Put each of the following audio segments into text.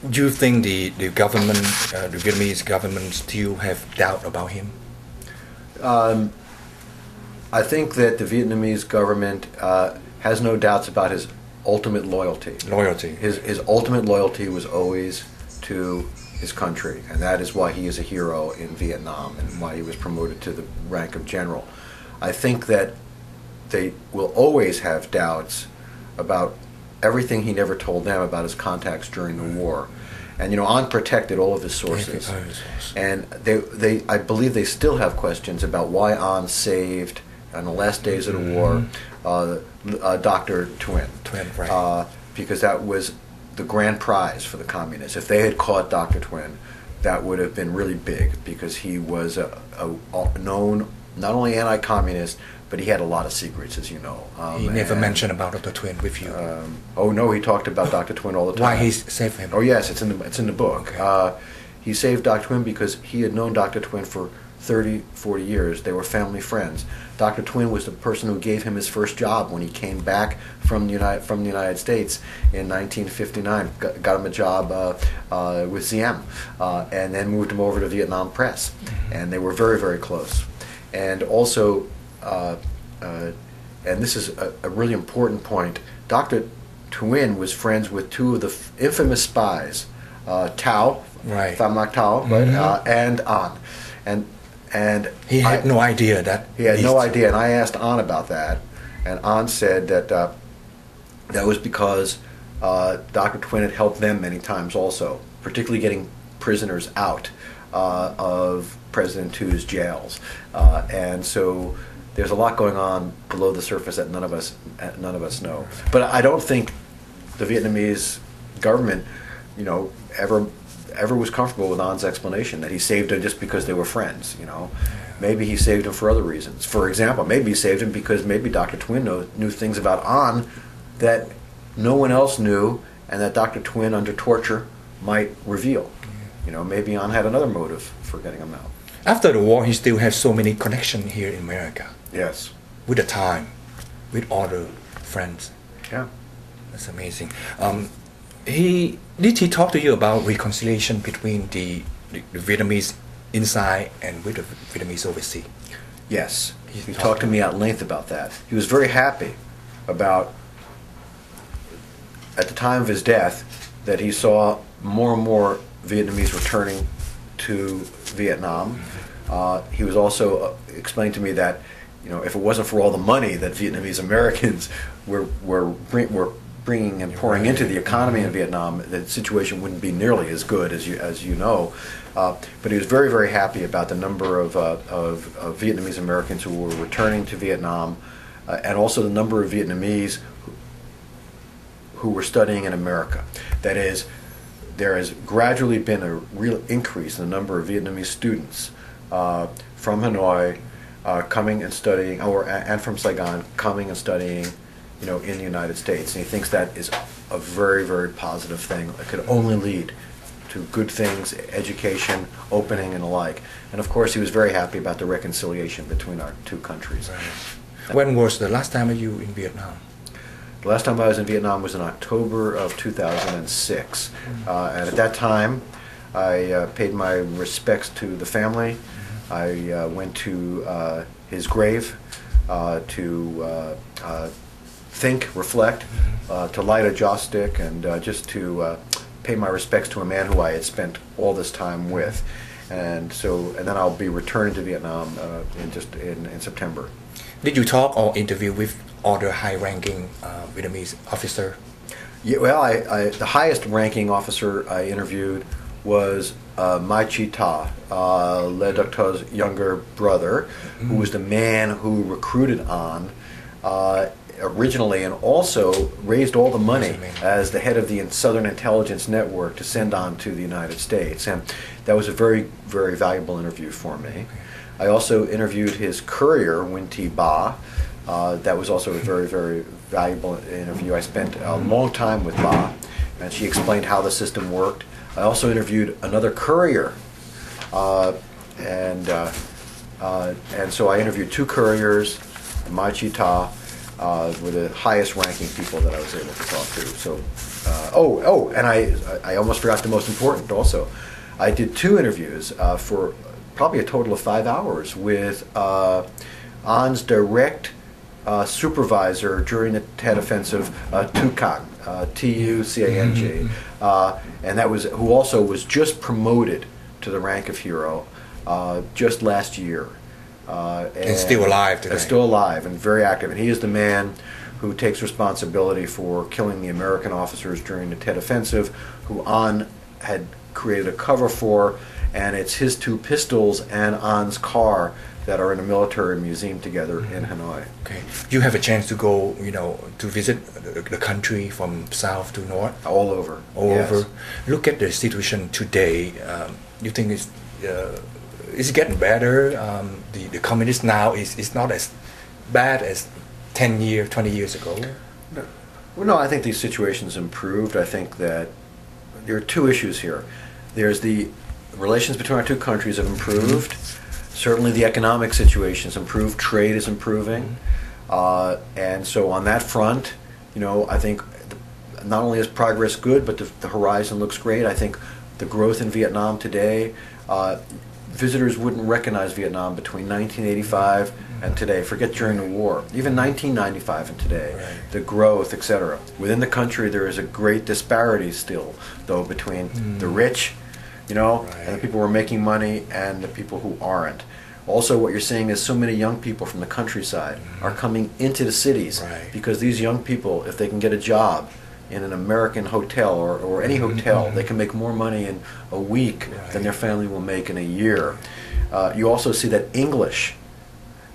Do you think the government, the Vietnamese government, still have doubt about him? I think that the Vietnamese government has no doubts about his ultimate loyalty. His ultimate loyalty was always to his country, and that is why he is a hero in Vietnam and why he was promoted to the rank of general. I think that they will always have doubts about everything he never told them about his contacts during the war. And An protected all of his sources. And I believe they still have questions about why An saved, on the last days of the war, Dr. Thuy. Right. Because that was the grand prize for the communists. If they had caught Dr. Thuy, that would have been really big, because he was a known, not only anti-communist, but he had a lot of secrets, as you know. He never mentioned about Dr. Thuy with you. Oh no, he talked about Dr. Thuy all the time. Why he saved him? Oh yes, it's in the book. Okay. He saved Dr. Thuy because he had known Dr. Thuy for 30, 40 years. They were family friends. Dr. Thuy was the person who gave him his first job when he came back from the United States in 1959. Got him a job with ZM, and then moved him over to Vietnam Press. And they were very, very close. And also, and this is a really important point, Dr. Thuy was friends with two of the infamous spies, Tao, right. Pham Xuan, right, and An. And he had no idea that. He had no idea, and I asked An about that, and An said that that was because Dr. Thuy had helped them many times also, particularly getting prisoners out of President Thuy's jails, and so there's a lot going on below the surface that none of us know. But I don't think the Vietnamese government, ever was comfortable with An's explanation that he saved him just because they were friends. Maybe he saved him for other reasons. For example, maybe he saved him because maybe Dr. Thuy knew things about An that no one else knew, and that Dr. Thuy under torture might reveal. Maybe An had another motive for getting him out. After the war, he still has so many connections here in America. Yes. With the time, with all the friends. Yeah. That's amazing. Did he talk to you about reconciliation between the Vietnamese inside and with the Vietnamese overseas? Yes. He talked to me at length about that. He was very happy about, at the time of his death, that he saw more and more Vietnamese returning to Vietnam. He was also explaining to me that, if it wasn't for all the money that Vietnamese Americans were bringing and pouring into the economy in Vietnam, the situation wouldn't be nearly as good as you know. But he was very, very happy about the number of Vietnamese Americans who were returning to Vietnam, and also the number of Vietnamese who were studying in America. That is, there has gradually been a real increase in the number of Vietnamese students from Hanoi coming and studying, and from Saigon coming and studying, in the United States. And he thinks that is a very, very positive thing. It could only lead to good things, education, opening, and the like. And of course, he was very happy about the reconciliation between our two countries. Right. When was the last time you in Vietnam? The last time I was in Vietnam was in October of 2006. And at that time, I paid my respects to the family. I went to his grave to think, reflect, to light a joss stick, and just to pay my respects to a man who I had spent all this time with. And then I'll be returning to Vietnam in September. Did you talk or interview with other high-ranking Vietnamese officer? Yeah, well, the highest-ranking officer I interviewed was Mai Chi Ta, Le Docteur's younger brother, who was the man who recruited An originally, and also raised all the money as the head of the Southern Intelligence Network to send An to the United States. And that was a very, very valuable interview for me. Okay. I also interviewed his courier, Win Thi Ba. That was also a very, very valuable interview. I spent a long time with Ba, and she explained how the system worked. I also interviewed another courier, and so I interviewed two couriers, Mai Chi Ta, were the highest ranking people that I was able to talk to. So, and I almost forgot the most important also. I did 2 interviews for probably a total of 5 hours with An's direct supervisor during the Tet Offensive, Tucang, Tucang, and that was who also was just promoted to the rank of hero just last year. And still alive today. Still alive and very active. And he is the man who takes responsibility for killing the American officers during the Tet Offensive, who An had created a cover for, and it's his 2 pistols and An's car that are in a military museum together in Hanoi. Okay. You have a chance to go, to visit the country from south to north? All over. All yes. over. Look at the situation today. You think it's getting better? The communist now is not as bad as 10 years, 20 years ago? No. Well, no, I think these situations improved. I think that there are 2 issues here. There's the relations between our 2 countries have improved. Certainly the economic situation has improved. Trade is improving. And so on that front, I think not only is progress good, but the horizon looks great. I think the growth in Vietnam today, visitors wouldn't recognize Vietnam between 1985 and today. Forget during the war. Even 1995 and today, right. The growth, etc. Within the country, there is a great disparity still, though, between the rich, right. And the people who are making money and the people who aren't. Also, what you're seeing is so many young people from the countryside are coming into the cities, right. Because these young people, if they can get a job in an American hotel or any hotel, they can make more money in a week right. than their family will make in a year. You also see that English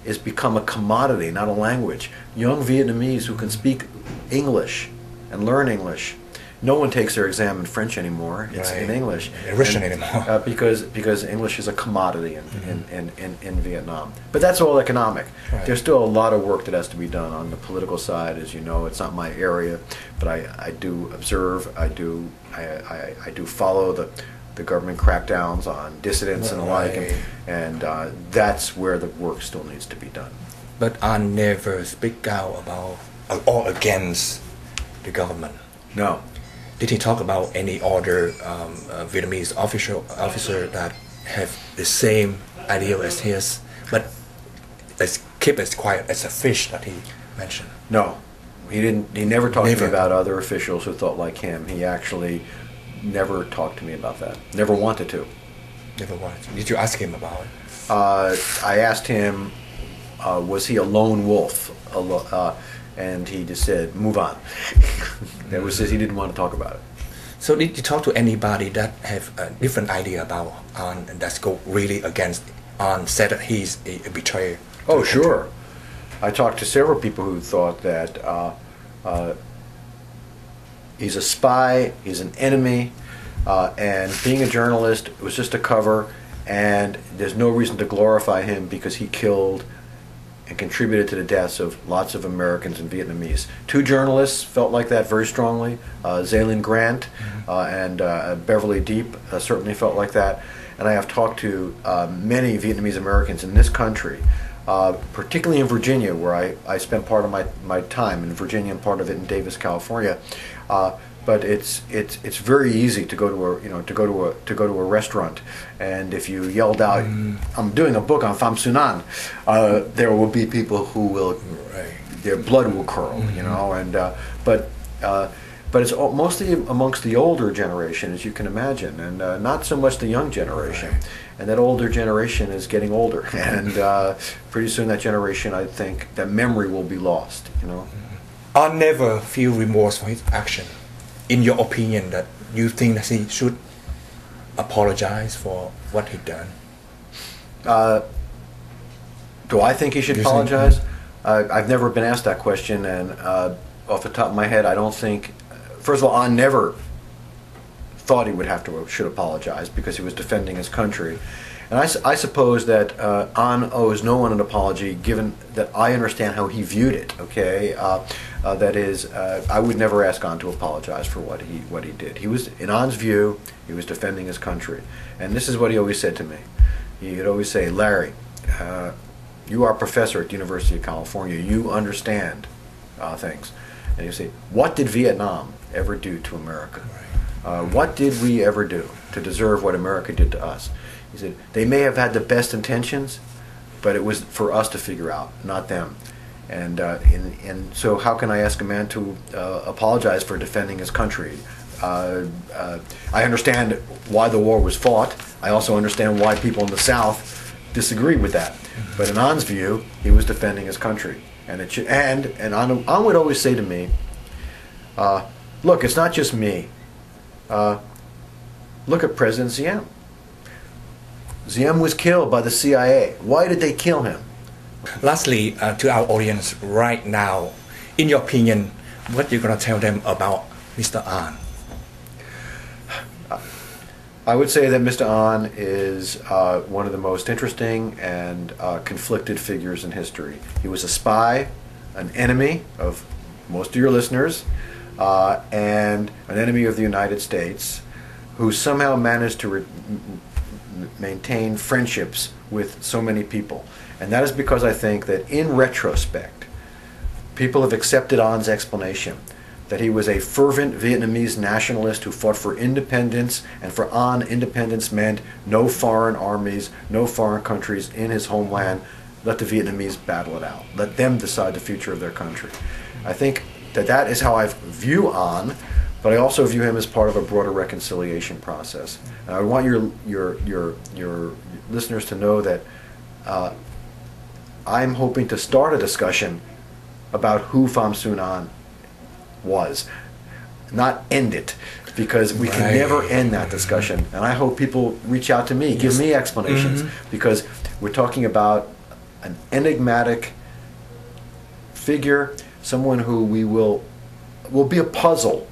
has become a commodity, not a language. Young Vietnamese who can speak English and learn English. No one takes their exam in French anymore. It's right. in English. Russian anymore. Because English is a commodity in Vietnam. But that's all economic. Right. There's still a lot of work that has to be done on the political side. As you know, it's not my area, but I do observe. I do follow the government crackdowns on dissidents and the like, and that's where the work still needs to be done. But I never speak out about or against the government. No. Did he talk about any other Vietnamese officer that have the same idea as his, but keep as quiet as a fish that he mentioned? No, he didn't. He never talked to me about other officials who thought like him. He actually never talked to me about that. Never wanted to. Never wanted to. Did you ask him about it? I asked him, was he a lone wolf? And he just said, move on. That was he didn't want to talk about it. So did you talk to anybody that have a different idea about An and that's go really against An, said that he's a betrayer? Oh, sure. I talked to several people who thought that he's a spy, he's an enemy, and being a journalist was just a cover, and there's no reason to glorify him because he killed and contributed to the deaths of lots of Americans and Vietnamese. 2 journalists felt like that very strongly. Zaylin Grant and Beverly Deep certainly felt like that. And I have talked to many Vietnamese Americans in this country, particularly in Virginia, where I spent part of my time in Virginia and part of it in Davis, California. But it's very easy to go to a restaurant, and if you yelled out, "I'm doing a book on Pham Xuan," there will be people who will, their blood will curl, and but it's mostly amongst the older generation, as you can imagine, and not so much the young generation. And that older generation is getting older, and pretty soon that generation, I think, that memory will be lost. I'll never feel remorse for his action. In your opinion, that you think that he should apologize for what he done? Do I think he should apologize? I've never been asked that question, and off the top of my head, I don't think. First of all, An never thought he should apologize because he was defending his country, and I suppose that An owes no one an apology, given that I understand how he viewed it. Okay. That is, I would never ask An to apologize for what he did. He was, in An's view, he was defending his country, and this is what he always said to me. He would always say, "Larry, you are a professor at the University of California. You understand things. And you say, what did Vietnam ever do to America? What did we ever do to deserve what America did to us? He said, they may have had the best intentions, but it was for us to figure out, not them. And so how can I ask a man to apologize for defending his country? I understand why the war was fought. I also understand why people in the South disagree with that. But in An's view, he was defending his country. And it should, and An would always say to me, look, it's not just me. Look at President Diem. Diem was killed by the CIA. Why did they kill him? Lastly, to our audience right now, in your opinion, what you're going to tell them about Mr. An? I would say that Mr. An is one of the most interesting and conflicted figures in history. He was a spy, an enemy of most of your listeners, and an enemy of the United States, who somehow managed to maintain friendships with so many people. And that is because I think that in retrospect, people have accepted An's explanation that he was a fervent Vietnamese nationalist who fought for independence, and for An, independence meant no foreign armies, no foreign countries in his homeland. Let the Vietnamese battle it out. Let them decide the future of their country. I think that is how I view An, but I also view him as part of a broader reconciliation process. And I want your listeners to know that I'm hoping to start a discussion about who Pham Xuan was, not end it, because we can never end that discussion. And I hope people reach out to me, give me explanations, because we're talking about an enigmatic figure, someone who will be a puzzle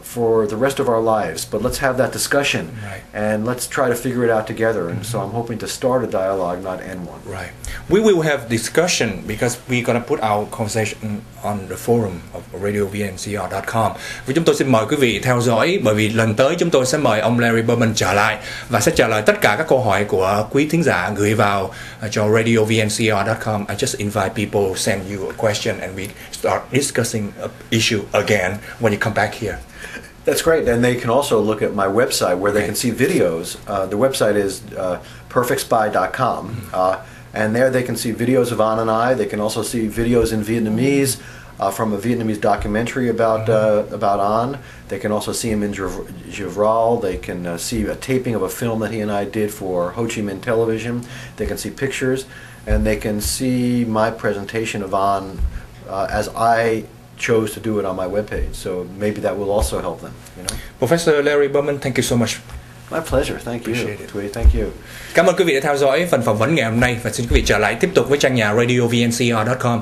for the rest of our lives. But let's have that discussion, and let's try to figure it out together. And so I'm hoping to start a dialogue, not end one. Right. We will have discussion because we're gonna put our conversation on the forum of radio VNCR.com. Và chúng tôi xin mời quý vị theo dõi, bởi vì lần tới chúng tôi sẽ mời ông Larry Berman trở lại và sẽ trả lời tất cả các câu hỏi của quý thính giả gửi vào cho radio VNCR.com. I just invite people send you a question and we start discussing an issue again when you come back here. That's great, and they can also look at my website where they can see videos. The website is perfectspy.com, and there they can see videos of An and I. They can also see videos in Vietnamese from a Vietnamese documentary about An. They can also see him in Givral. They can see a taping of a film that he and I did for Ho Chi Minh Television. They can see pictures, and they can see my presentation of An as I chose to do it on my webpage, so maybe that will also help them. Professor Larry Berman, thank you so much. My pleasure, thank you. Appreciate it. Thuy, thank you. Cảm ơn quý vị đã theo dõi phần phỏng vấn ngày hôm nay và xin quý vị trở lại tiếp tục với trang nhà radio VNCR.com.